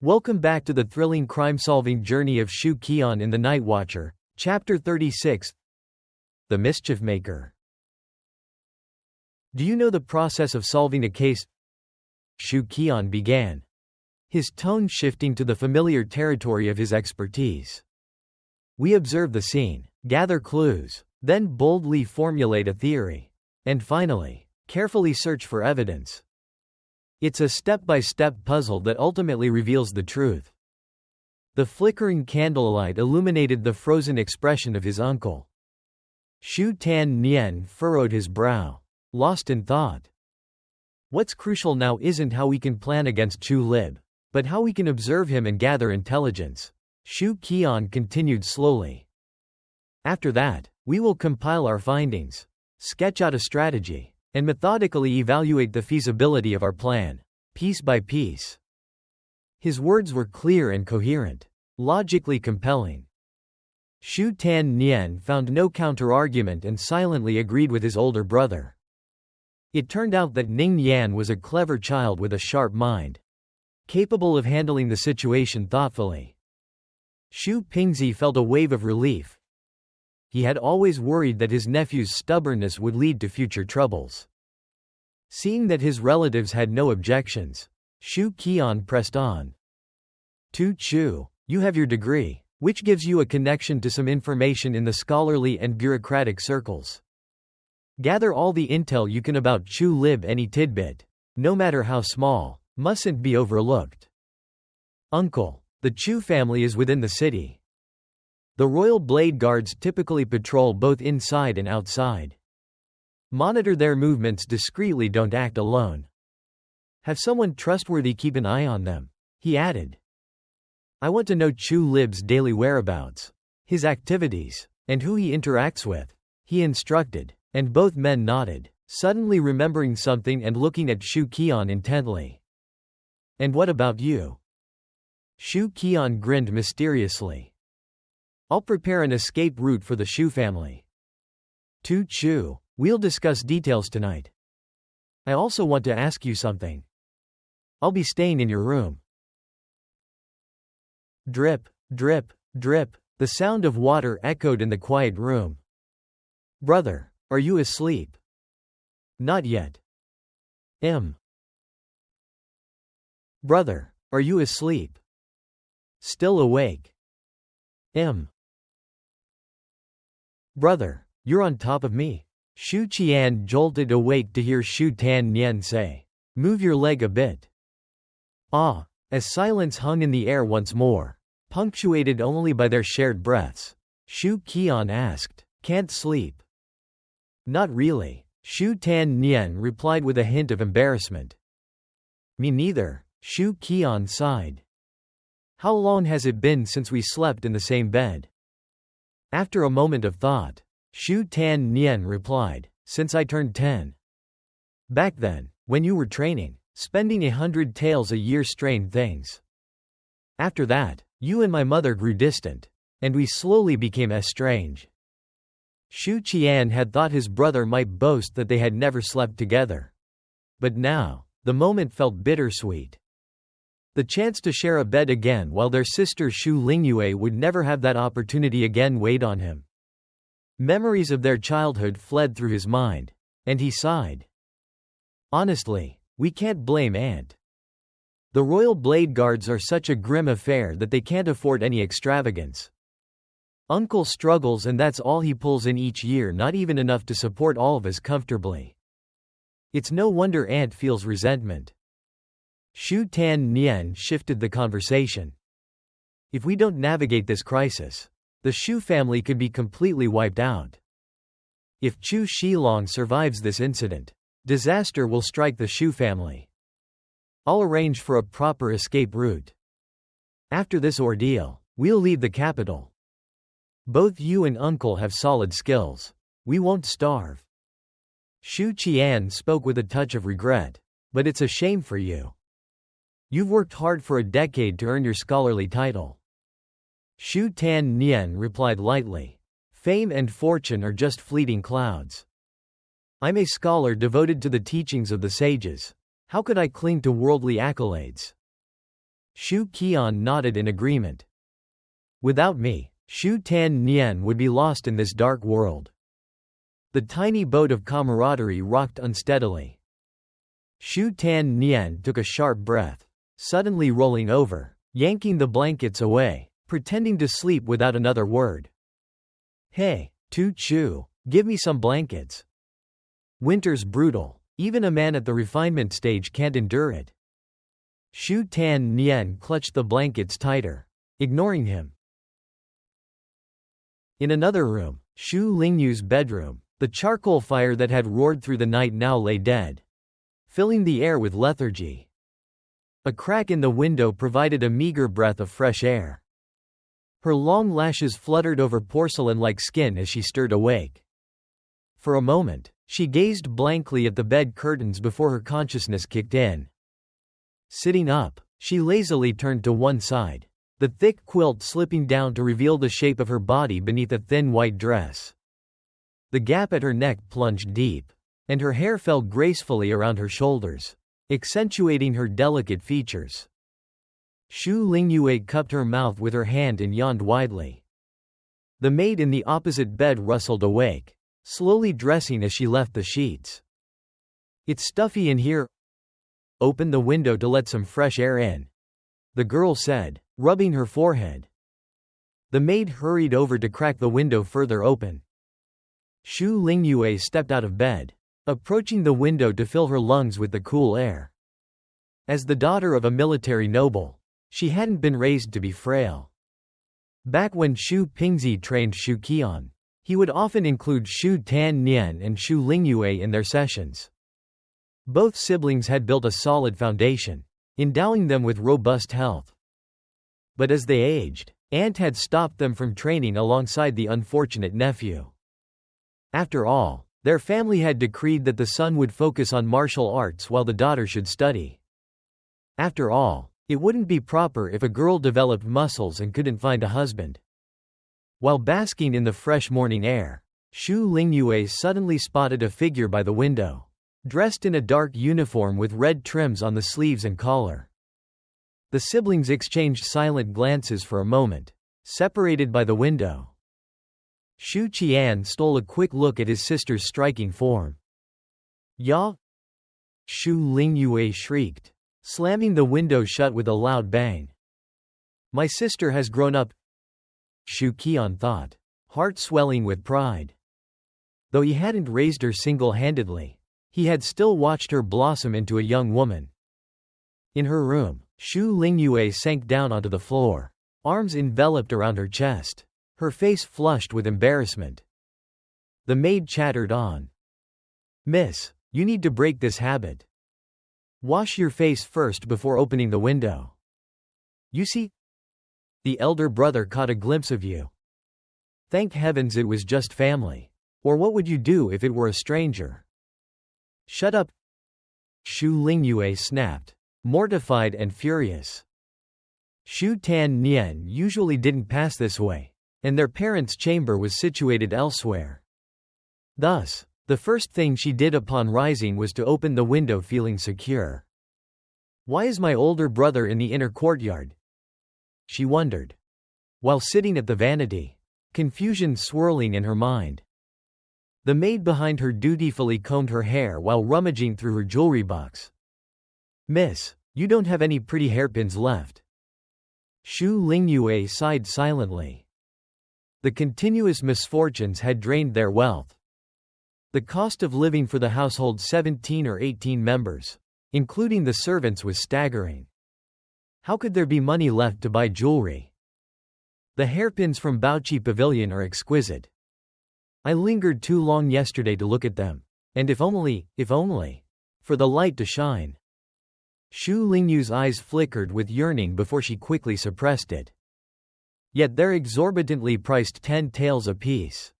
Welcome back to the thrilling crime-solving journey of Xu Qi'an in the Nightwatcher, Chapter 36. The Mischief Maker. Do you know the process of solving a case? Xu Qi'an began, his tone shifting to the familiar territory of his expertise. We observe the scene, gather clues, then boldly formulate a theory, and finally, carefully search for evidence. It's a step-by-step puzzle that ultimately reveals the truth. The flickering candlelight illuminated the frozen expression of his uncle. Xu Tian furrowed his brow, lost in thought. What's crucial now isn't how we can plan against Chu Lib, but how we can observe him and gather intelligence. Xu Qi'an continued slowly. After that, we will compile our findings, sketch out a strategy, and methodically evaluate the feasibility of our plan, piece by piece. His words were clear and coherent, logically compelling. Xu Tian found no counter-argument and silently agreed with his older brother. It turned out that Ning Yan was a clever child with a sharp mind, capable of handling the situation thoughtfully. Xu Pingzi felt a wave of relief. He had always worried that his nephew's stubbornness would lead to future troubles. Seeing that his relatives had no objections, Xu Qi'an pressed on. Tu Chu, you have your degree, which gives you a connection to some information in the scholarly and bureaucratic circles. Gather all the intel you can about Chu Lib. Any tidbit, no matter how small, mustn't be overlooked. Uncle, the Chu family is within the city. The Royal Blade Guards typically patrol both inside and outside. Monitor their movements discreetly, don't act alone. Have someone trustworthy keep an eye on them, he added. I want to know Chu Lib's daily whereabouts, his activities, and who he interacts with, he instructed, and both men nodded, suddenly remembering something and looking at Xu Qi'an intently. And what about you? Xu Qi'an grinned mysteriously. I'll prepare an escape route for the Xu family. Tu Chu, we'll discuss details tonight. I also want to ask you something. I'll be staying in your room. Drip, drip, drip, the sound of water echoed in the quiet room. Brother, are you asleep? Not yet. Brother, are you asleep? Still awake. Brother, you're on top of me. Xu Qi'an jolted awake to hear Xu Tian say, move your leg a bit. Ah, as silence hung in the air once more, punctuated only by their shared breaths, Xu Qi'an asked, can't sleep? Not really, Xu Tian replied with a hint of embarrassment. Me neither, Xu Qi'an sighed. How long has it been since we slept in the same bed? After a moment of thought, Xu Tian replied, since I turned 10. Back then, when you were training, spending 100 taels a year strained things. After that, you and my mother grew distant, and we slowly became estranged. Xu Qi'an had thought his brother might boast that they had never slept together. But now, the moment felt bittersweet. The chance to share a bed again while their sister Xu Lingyue would never have that opportunity again weighed on him. Memories of their childhood fled through his mind, and he sighed. Honestly, we can't blame Aunt. The Royal Blade Guards are such a grim affair that they can't afford any extravagance. Uncle struggles and that's all he pulls in each year, not even enough to support all of us comfortably. It's no wonder Aunt feels resentment. Xu Tian shifted the conversation. If we don't navigate this crisis, the Xu family could be completely wiped out. If Chu Shilong survives this incident, disaster will strike the Xu family. I'll arrange for a proper escape route. After this ordeal, we'll leave the capital. Both you and Uncle have solid skills. We won't starve. Xu Qi'an spoke with a touch of regret. But it's a shame for you. You've worked hard for a decade to earn your scholarly title. Xu Tian replied lightly. Fame and fortune are just fleeting clouds. I'm a scholar devoted to the teachings of the sages. How could I cling to worldly accolades? Xu Qi'an nodded in agreement. Without me, Xu Tan would be lost in this dark world. The tiny boat of camaraderie rocked unsteadily. Xu Tan took a sharp breath, suddenly rolling over, yanking the blankets away, pretending to sleep without another word. Hey, Tu Chu, give me some blankets. Winter's brutal. Even a man at the refinement stage can't endure it. Xu Tan clutched the blankets tighter, ignoring him. In another room, Xu Lingyu's bedroom, the charcoal fire that had roared through the night now lay dead, filling the air with lethargy. A crack in the window provided a meager breath of fresh air. Her long lashes fluttered over porcelain-like skin as she stirred awake. For a moment, she gazed blankly at the bed curtains before her consciousness kicked in. Sitting up, she lazily turned to one side, the thick quilt slipping down to reveal the shape of her body beneath a thin white dress. The gap at her neck plunged deep, and her hair fell gracefully around her shoulders, accentuating her delicate features. Xu Lingyue cupped her mouth with her hand and yawned widely. The maid in the opposite bed rustled awake, slowly dressing as she left the sheets. It's stuffy in here. Open the window to let some fresh air in, the girl said, rubbing her forehead. The maid hurried over to crack the window further open. Xu Lingyue stepped out of bed, approaching the window to fill her lungs with the cool air. As the daughter of a military noble, she hadn't been raised to be frail. Back when Xu Pingzi trained Xu Qi'an, he would often include Xu Tan and Xu Lingyue in their sessions. Both siblings had built a solid foundation, endowing them with robust health. But as they aged, Aunt had stopped them from training alongside the unfortunate nephew. After all, their family had decreed that the son would focus on martial arts while the daughter should study. After all, it wouldn't be proper if a girl developed muscles and couldn't find a husband. While basking in the fresh morning air, Xu Lingyue suddenly spotted a figure by the window, dressed in a dark uniform with red trims on the sleeves and collar. The siblings exchanged silent glances for a moment, separated by the window. Xu Qi'an stole a quick look at his sister's striking form. Ya! Xu Lingyue shrieked, slamming the window shut with a loud bang. My sister has grown up, Xu Qi'an thought, heart swelling with pride. Though he hadn't raised her single-handedly, he had still watched her blossom into a young woman. In her room, Xu Lingyue sank down onto the floor, arms enveloped around her chest, her face flushed with embarrassment. The maid chattered on. Miss, you need to break this habit. Wash your face first before opening the window. You see? The elder brother caught a glimpse of you. Thank heavens it was just family. Or what would you do if it were a stranger? Shut up! Xu Lingyue snapped, mortified and furious. Xu Tan usually didn't pass this way, and their parents' chamber was situated elsewhere. Thus, the first thing she did upon rising was to open the window feeling secure. Why is my older brother in the inner courtyard? She wondered, while sitting at the vanity, confusion swirling in her mind. The maid behind her dutifully combed her hair while rummaging through her jewelry box. Miss, you don't have any pretty hairpins left. Xu Lingyue sighed silently. The continuous misfortunes had drained their wealth. The cost of living for the household's 17 or 18 members, including the servants, was staggering. How could there be money left to buy jewelry? The hairpins from Baoqi Pavilion are exquisite. I lingered too long yesterday to look at them, and if only, for the light to shine. Xu Lingyu's eyes flickered with yearning before she quickly suppressed it. Yet they're exorbitantly priced 10 taels apiece.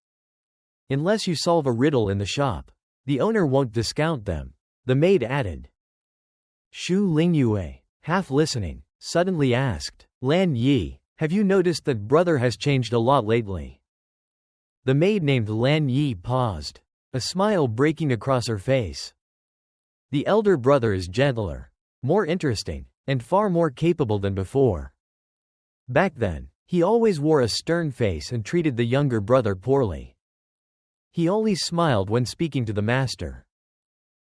Unless you solve a riddle in the shop, the owner won't discount them, the maid added. Xu Lingyue, half listening, suddenly asked, Lan Yi, have you noticed that brother has changed a lot lately? The maid named Lan Yi paused, a smile breaking across her face. The elder brother is gentler, more interesting, and far more capable than before. Back then, he always wore a stern face and treated the younger brother poorly. He only smiled when speaking to the master.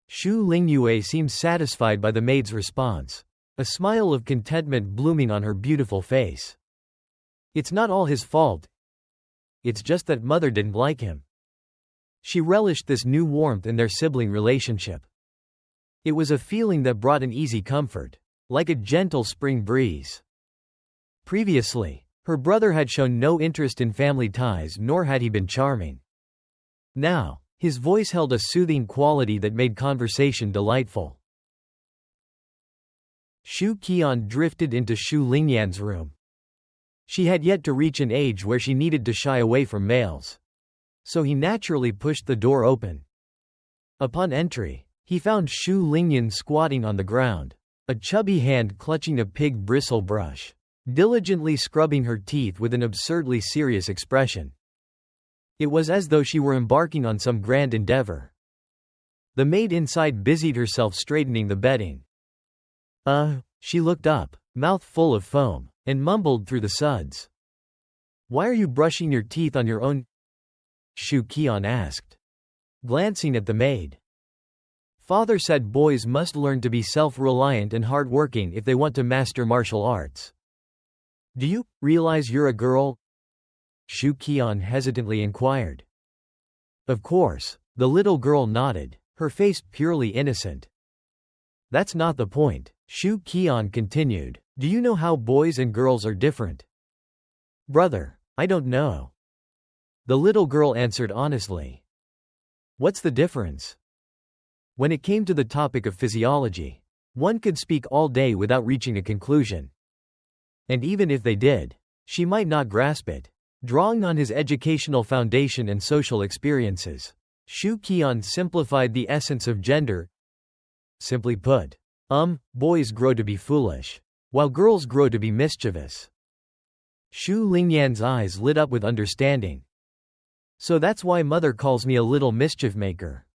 Xu Lingyue seemed satisfied by the maid's response, a smile of contentment blooming on her beautiful face. It's not all his fault. It's just that mother didn't like him. She relished this new warmth in their sibling relationship. It was a feeling that brought an easy comfort, like a gentle spring breeze. Previously, her brother had shown no interest in family ties, nor had he been charming. Now, his voice held a soothing quality that made conversation delightful. Xu Qi'an drifted into Xu Lingyan's room. She had yet to reach an age where she needed to shy away from males. So he naturally pushed the door open. Upon entry, he found Xu Lingyan squatting on the ground, a chubby hand clutching a pig bristle brush, diligently scrubbing her teeth with an absurdly serious expression. It was as though she were embarking on some grand endeavor. The maid inside busied herself straightening the bedding. She looked up, mouth full of foam, and mumbled through the suds. "Why are you brushing your teeth on your own?" Xu Qi'an asked, glancing at the maid. "Father said boys must learn to be self-reliant and hard-working if they want to master martial arts. Do you realize you're a girl?" Xu Qi'an hesitantly inquired. Of course, the little girl nodded, her face purely innocent. "That's not the point," Xu Qi'an continued. "Do you know how boys and girls are different?" "Brother, I don't know." The little girl answered honestly. "What's the difference?" When it came to the topic of physiology, one could speak all day without reaching a conclusion. And even if they did, she might not grasp it. Drawing on his educational foundation and social experiences, Xu Qi'an simplified the essence of gender. Simply put, boys grow to be foolish, while girls grow to be mischievous. Xu Lingyan's eyes lit up with understanding. "So that's why mother calls me a little mischief maker."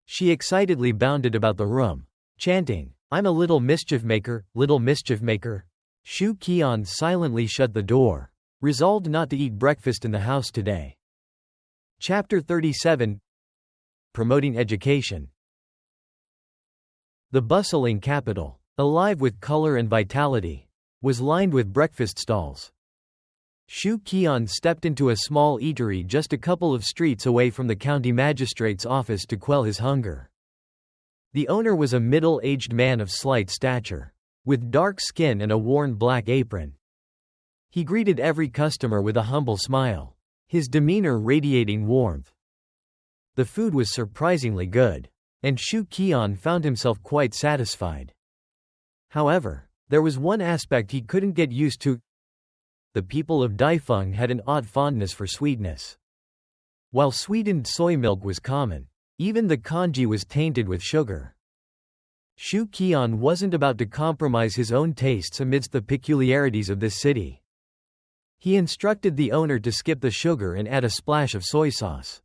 She excitedly bounded about the room, chanting, "I'm a little mischief maker, little mischief maker." Xu Qi'an silently shut the door, resolved not to eat breakfast in the house today. Chapter 37. Promoting Education. The bustling capital, alive with color and vitality, was lined with breakfast stalls. Xu Qi'an stepped into a small eatery just a couple of streets away from the county magistrate's office to quell his hunger. The owner was a middle-aged man of slight stature, with dark skin and a worn black apron. He greeted every customer with a humble smile, his demeanor radiating warmth. The food was surprisingly good, and Xu Qi'an found himself quite satisfied. However, there was one aspect he couldn't get used to. The people of Daifeng had an odd fondness for sweetness. While sweetened soy milk was common, even the congee was tainted with sugar. Xu Qi'an wasn't about to compromise his own tastes amidst the peculiarities of this city. He instructed the owner to skip the sugar and add a splash of soy sauce,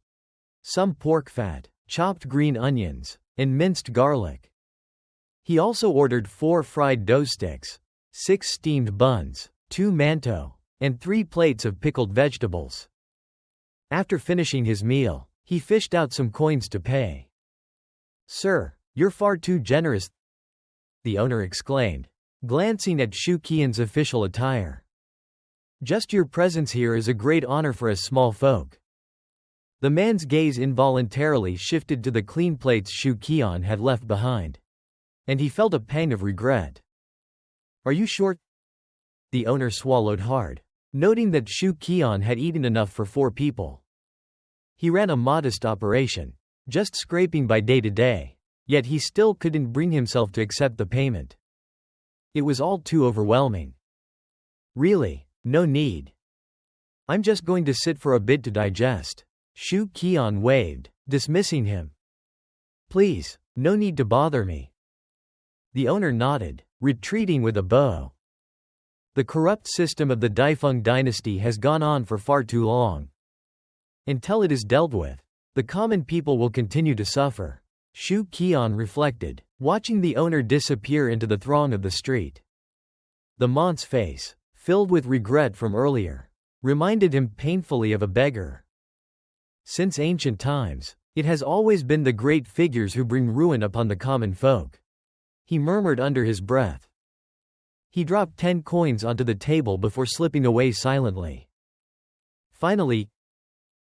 some pork fat, chopped green onions, and minced garlic. He also ordered 4 fried dough sticks, 6 steamed buns, 2 mantou, and 3 plates of pickled vegetables. After finishing his meal, he fished out some coins to pay. "Sir, you're far too generous," the owner exclaimed, glancing at Xu Qi'an's official attire. "Just your presence here is a great honor for us small folk." The man's gaze involuntarily shifted to the clean plates Xu Qi'an had left behind, and he felt a pang of regret. "Are you sure?" The owner swallowed hard, noting that Xu Qi'an had eaten enough for 4 people. He ran a modest operation, just scraping by day to day, yet he still couldn't bring himself to accept the payment. It was all too overwhelming. "Really, no need. I'm just going to sit for a bit to digest." Xu Qi'an waved, dismissing him. "Please, no need to bother me." The owner nodded, retreating with a bow. The corrupt system of the Daifeng dynasty has gone on for far too long. Until it is dealt with, the common people will continue to suffer. Xu Qi'an reflected, watching the owner disappear into the throng of the street. The mont's face, filled with regret from earlier, reminded him painfully of a beggar. Since ancient times, it has always been the great figures who bring ruin upon the common folk, he murmured under his breath. He dropped 10 coins onto the table before slipping away silently. Finally,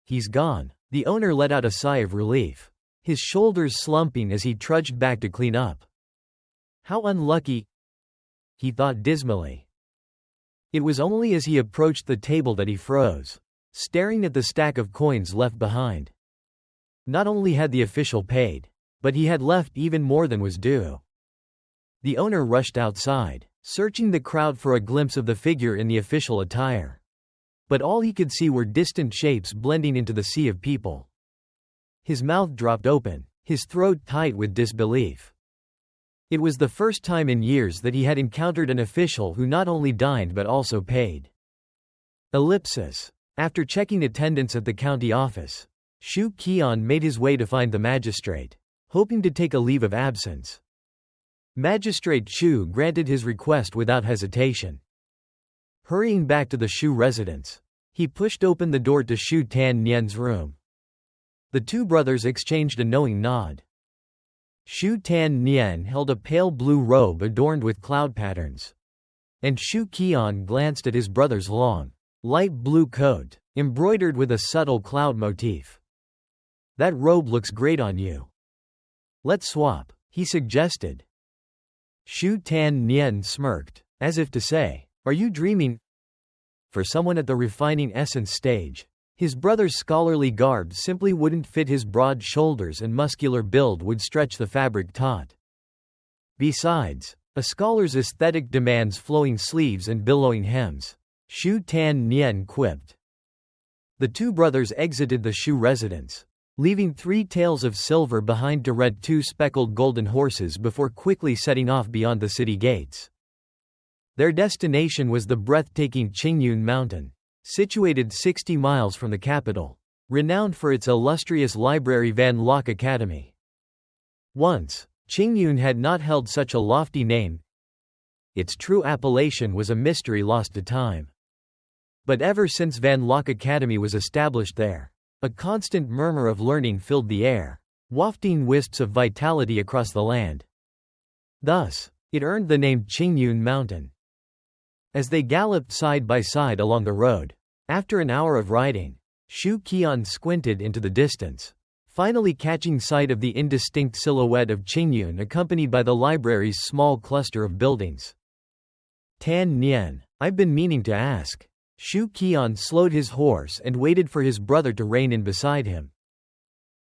he's gone. The owner let out a sigh of relief, his shoulders slumping as he trudged back to clean up. How unlucky, he thought dismally. It was only as he approached the table that he froze, staring at the stack of coins left behind. Not only had the official paid, but he had left even more than was due. The owner rushed outside, searching the crowd for a glimpse of the figure in the official attire. But all he could see were distant shapes blending into the sea of people. His mouth dropped open, his throat tight with disbelief. It was the first time in years that he had encountered an official who not only dined but also paid. Ellipsis. After checking attendance at the county office, Xu Qi'an made his way to find the magistrate, hoping to take a leave of absence. Magistrate Xu granted his request without hesitation. Hurrying back to the Xu residence, he pushed open the door to Xu Tiannian's room. The two brothers exchanged a knowing nod. Xu Tiannian held a pale blue robe adorned with cloud patterns, and Xu Qi'an glanced at his brother's long, light blue coat, embroidered with a subtle cloud motif. That robe looks great on you. Let's swap, he suggested. Xu Tiannian smirked, as if to say, are you dreaming? For someone at the refining essence stage, his brother's scholarly garb simply wouldn't fit his broad shoulders and muscular build would stretch the fabric taut. Besides, a scholar's aesthetic demands flowing sleeves and billowing hems, Xu Tiannian quipped. The two brothers exited the Xu residence, leaving 3 tails of silver behind to rent 2 speckled golden horses before quickly setting off beyond the city gates. Their destination was the breathtaking Qingyun Mountain, situated 60 miles from the capital, renowned for its illustrious library Van Locke Academy. Once, Qingyun had not held such a lofty name. Its true appellation was a mystery lost to time. But ever since Van Locke Academy was established there, a constant murmur of learning filled the air, wafting wisps of vitality across the land. Thus, it earned the name Qingyun Mountain. As they galloped side by side along the road, after an hour of riding, Xu Qi'an squinted into the distance, finally catching sight of the indistinct silhouette of Qingyun accompanied by the library's small cluster of buildings. Tan Nian, I've been meaning to ask. Xu Qi'an slowed his horse and waited for his brother to rein in beside him.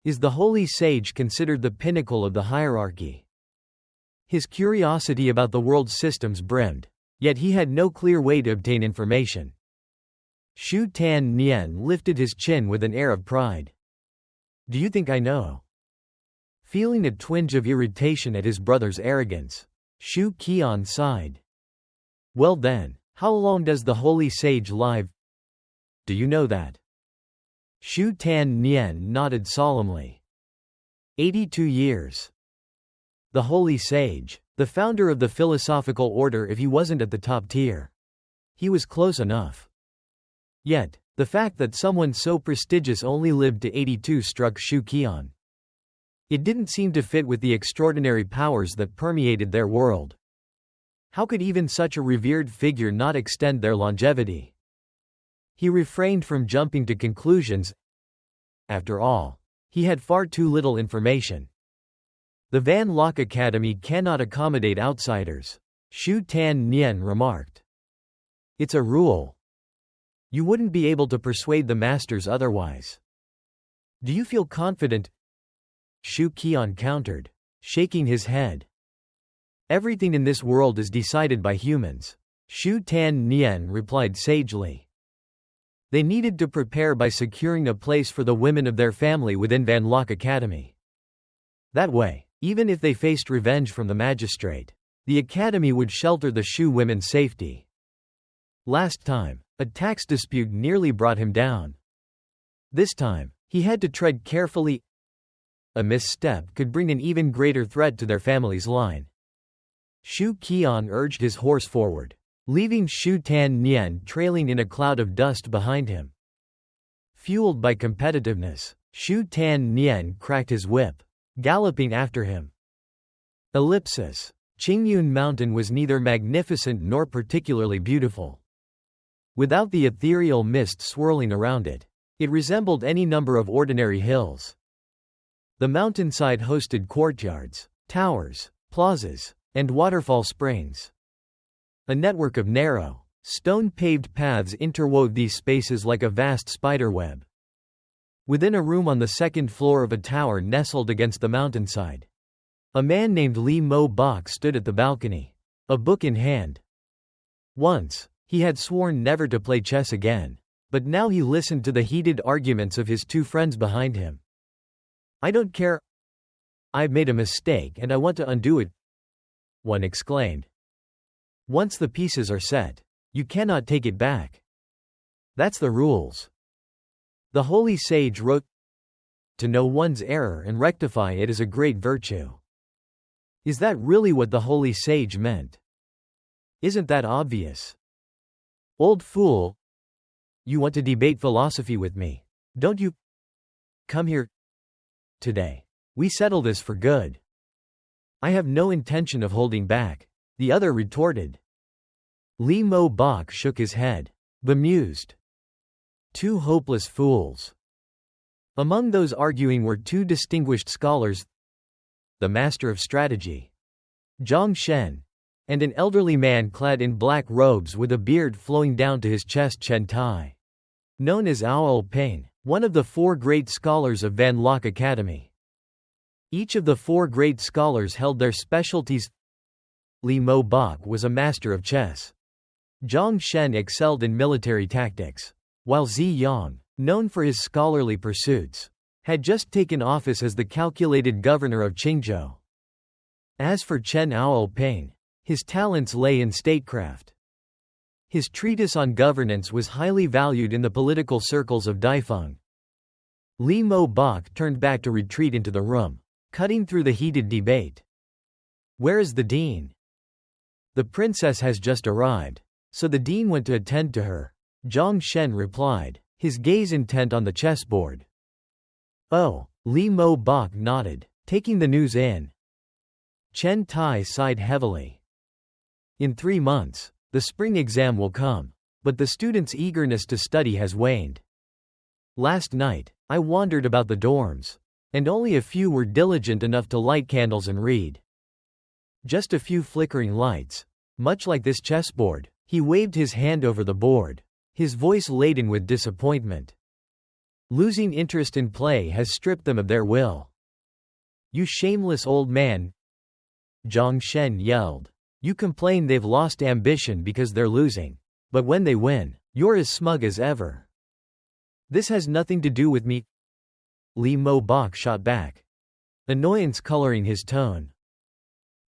Is the holy sage considered the pinnacle of the hierarchy? His curiosity about the world's systems brimmed, yet he had no clear way to obtain information. Xu Tan Nian lifted his chin with an air of pride. Do you think I know? Feeling a twinge of irritation at his brother's arrogance, Xu Qi'an sighed. Well then, how long does the holy sage live? Do you know that? Xu Tan Nian nodded solemnly. 82 years. The holy sage, the founder of the philosophical order if he wasn't at the top tier. He was close enough. Yet, the fact that someone so prestigious only lived to 82 struck Xu Qi'an. It didn't seem to fit with the extraordinary powers that permeated their world. How could even such a revered figure not extend their longevity? He refrained from jumping to conclusions. After all, he had far too little information. The Van Locke Academy cannot accommodate outsiders, Xu Tan Nian remarked. It's a rule. You wouldn't be able to persuade the masters otherwise. Do you feel confident? Xu Qi'an countered, shaking his head. Everything in this world is decided by humans, Xu Tan Nian replied sagely. They needed to prepare by securing a place for the women of their family within Van Locke Academy. That way, even if they faced revenge from the magistrate, the academy would shelter the Xu women's safety. Last time, a tax dispute nearly brought him down. This time, he had to tread carefully. A misstep could bring an even greater threat to their family's line. Xu Qi'an urged his horse forward, leaving Xu Tan trailing in a cloud of dust behind him. Fueled by competitiveness, Xu Tan cracked his whip, galloping after him. Ellipsis. Qingyun Mountain was neither magnificent nor particularly beautiful. Without the ethereal mist swirling around it, it resembled any number of ordinary hills. The mountainside hosted courtyards, towers, plazas, and waterfall springs. A network of narrow, stone-paved paths interwove these spaces like a vast spiderweb. Within a room on the second floor of a tower nestled against the mountainside, a man named Li Mo Bok stood at the balcony, a book in hand. Once, he had sworn never to play chess again, but now he listened to the heated arguments of his two friends behind him. "I don't care. I've made a mistake and I want to undo it," one exclaimed. "Once the pieces are set, you cannot take it back. That's the rules." The holy sage wrote, "To know one's error and rectify it is a great virtue." Is that really what the holy sage meant? Isn't that obvious? "Old fool. You want to debate philosophy with me, don't you? Come here today. We settle this for good." "I have no intention of holding back," the other retorted. Li Mo Bok shook his head, bemused. Two hopeless fools. Among those arguing were two distinguished scholars, the master of strategy, Zhang Shen, and an elderly man clad in black robes with a beard flowing down to his chest, Chen Tai, known as Ao Ping, one of the four great scholars of Van Lok Academy. Each of the four great scholars held their specialties. Li Mo Bok was a master of chess. Zhang Shen excelled in military tactics, while Zi Yang, known for his scholarly pursuits, had just taken office as the calculated governor of Qingzhou. As for Chen Aoping, his talents lay in statecraft. His treatise on governance was highly valued in the political circles of Daifeng. Li Mo Bok turned back to retreat into the room, cutting through the heated debate. "Where is the dean?" "The princess has just arrived, so the dean went to attend to her," Zhang Shen replied, his gaze intent on the chessboard. "Oh," Li Mo Bok nodded, taking the news in. Chen Tai sighed heavily. In 3 months, the spring exam will come, but the students' eagerness to study has waned. Last night, I wandered about the dorms, and only a few were diligent enough to light candles and read. Just a few flickering lights, much like this chessboard." He waved his hand over the board, his voice laden with disappointment. "Losing interest in play has stripped them of their will." "You shameless old man," Zhang Shen yelled. "You complain they've lost ambition because they're losing. But when they win, you're as smug as ever." "This has nothing to do with me," Li Mo Bok shot back, annoyance coloring his tone.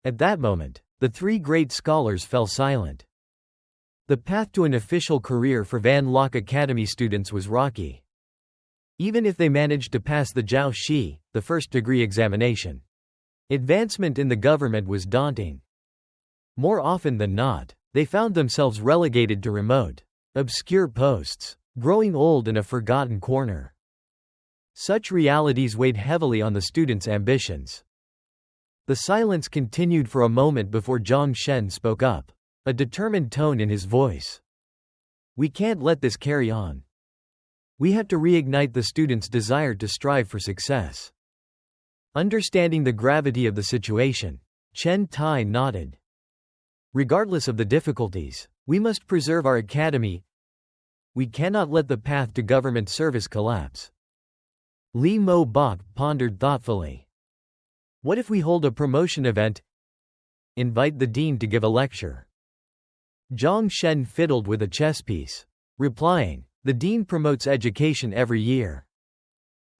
At that moment, the three great scholars fell silent. The path to an official career for Van Lok Academy students was rocky. Even if they managed to pass the Jiao Shi, the first-degree examination, advancement in the government was daunting. More often than not, they found themselves relegated to remote, obscure posts, growing old in a forgotten corner. Such realities weighed heavily on the students' ambitions. The silence continued for a moment before Zhang Shen spoke up, a determined tone in his voice. "We can't let this carry on. We have to reignite the students' desire to strive for success." Understanding the gravity of the situation, Chen Tai nodded. "Regardless of the difficulties, we must preserve our academy. We cannot let the path to government service collapse." Li Mo Bok pondered thoughtfully. "What if we hold a promotion event? Invite the dean to give a lecture?" Zhang Shen fiddled with a chess piece, replying, "The dean promotes education every year.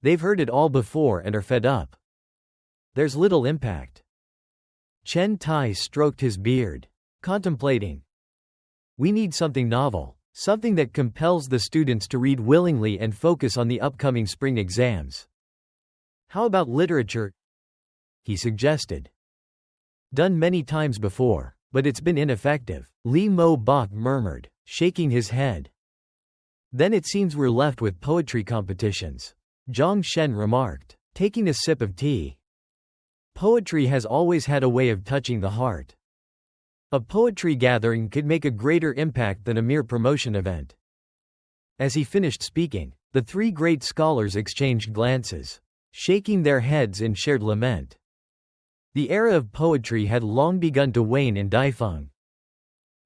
They've heard it all before and are fed up. There's little impact." Chen Tai stroked his beard, contemplating. "We need something novel, something that compels the students to read willingly and focus on the upcoming spring exams." How about literature? He suggested. Done many times before, but it's been ineffective, Li Mo Bok murmured, shaking his head. Then it seems we're left with poetry competitions, Zhang Shen remarked, taking a sip of tea. Poetry has always had a way of touching the heart. A poetry gathering could make a greater impact than a mere promotion event. As he finished speaking, the three great scholars exchanged glances, shaking their heads in shared lament. The era of poetry had long begun to wane in Daifeng.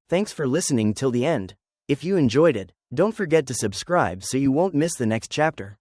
Thanks for listening till the end. If you enjoyed it, don't forget to subscribe so you won't miss the next chapter.